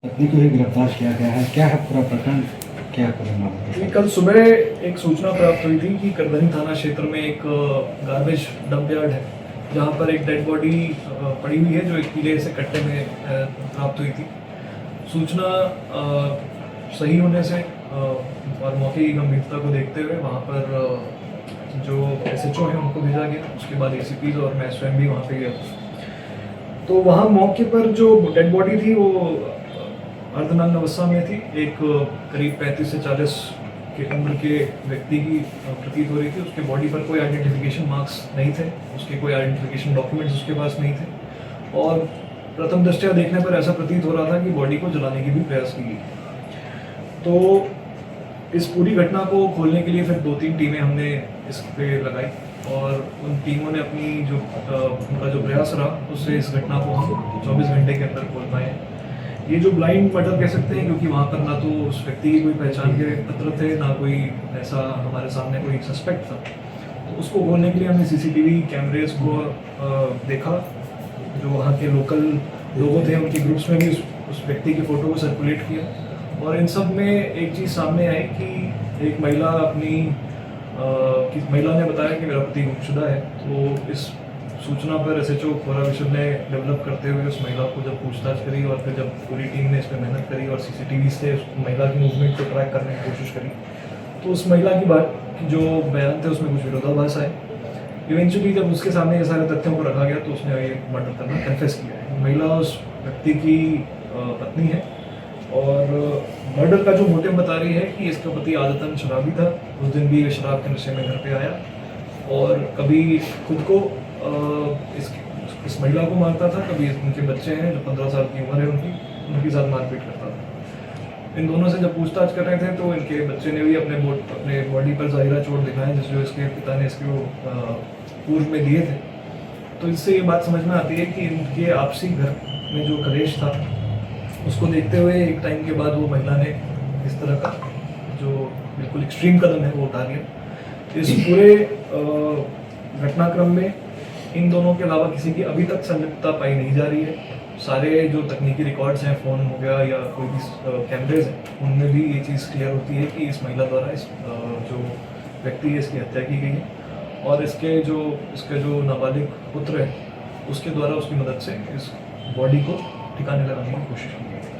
पत्नी को ही गिरफ्तार किया गया है, क्या है पूरा प्रकरण, क्या पूरा मामला? कल सुबह एक सूचना प्राप्त हुई थी कि करधनी थाना क्षेत्र में एक गार्बेज डंप यार्ड है जहां पर एक डेड बॉडी पड़ी हुई है जो एक पीले से कट्टे में प्राप्त हुई थी। सूचना सही होने से और मौके की गंभीरता को देखते हुए वहां पर जो SHO है उनको भेजा गया। उसके बाद ACPs और मैं स्वयं भी वहाँ पे गया था। तो वहाँ मौके पर जो डेड बॉडी थी वो अर्धनग्न अवस्था में थी। एक करीब 35 से 40 के उम्र के व्यक्ति की प्रतीत हो रही थी। उसके बॉडी पर कोई आइडेंटिफिकेशन मार्क्स नहीं थे, उसके कोई आइडेंटिफिकेशन डॉक्यूमेंट्स उसके पास नहीं थे और प्रथम दृष्टया देखने पर ऐसा प्रतीत हो रहा था कि बॉडी को जलाने की भी प्रयास की गई। तो इस पूरी घटना को खोलने के लिए फिर 2-3 टीमें हमने इस पे लगाई और उन टीमों ने अपनी जो उनका जो प्रयास रहा उससे इस घटना को हम 24 घंटे के अंदर खोल पाए। ये जो ब्लाइंड मर्डर कह सकते हैं क्योंकि वहाँ पर ना तो उस व्यक्ति की कोई पहचान के पत्र थे, ना कोई ऐसा हमारे सामने कोई सस्पेक्ट था। तो उसको खोलने के लिए हमने CCTV कैमरेज को देखा। जो वहाँ के लोकल लोगों थे उनके ग्रुप्स में भी उस व्यक्ति की फ़ोटो को सर्कुलेट किया और इन सब में एक चीज़ सामने आई कि एक महिला महिला ने बताया कि मेरा पति गुमशुदा है। तो इस सूचना पर SHO खोरा विश्व ने डेवलप करते हुए उस महिला को जब पूछताछ करी और फिर जब पूरी टीम ने इस पर मेहनत करी और CCTV से उस महिला की मूवमेंट को ट्रैक करने की कोशिश करी तो उस महिला की बात जो बयान थे उसमें कुछ विरोधाभास आए। इवेंचुअली जब उसके सामने ये सारे तथ्यों को रखा गया तो उसने ये मर्डर करना कन्फेस किया है। महिला उस व्यक्ति की पत्नी है और मर्डर का जो मोटिव बता रही है कि इसका पति आदतन शराबी था। उस दिन भी शराब के नशे में घर पे आया और कभी खुद को इस महिला को मारता था, कभी उनके बच्चे हैं जो 15 साल की उम्र है उनके साथ मारपीट करता था। इन दोनों से जब पूछताछ कर रहे थे तो इनके बच्चे ने भी अपने बॉडी पर ज़ाहिरा चोट दिखाए जो इसके पिता ने इसको पूर्व में दिए थे। तो इससे ये बात समझ में आती है कि इनके आपसी घर में जो कलेश था उसको देखते हुए एक टाइम के बाद वो महिला ने इस तरह का जो बिल्कुल एक्सट्रीम कदम है वो उठा लिया। इस पूरे घटनाक्रम में इन दोनों के अलावा किसी की अभी तक संलिप्तता पाई नहीं जा रही है। सारे जो तकनीकी रिकॉर्ड्स हैं, फ़ोन हो गया या कोई भी कैमरेज हैं, उनमें भी ये चीज़ क्लियर होती है कि इस महिला द्वारा इस जो व्यक्ति है इसकी हत्या की गई है और इसके जो नाबालिग पुत्र है उसके द्वारा उसकी मदद से इस बॉडी को ठिकाने लगाने की कोशिश की गई है।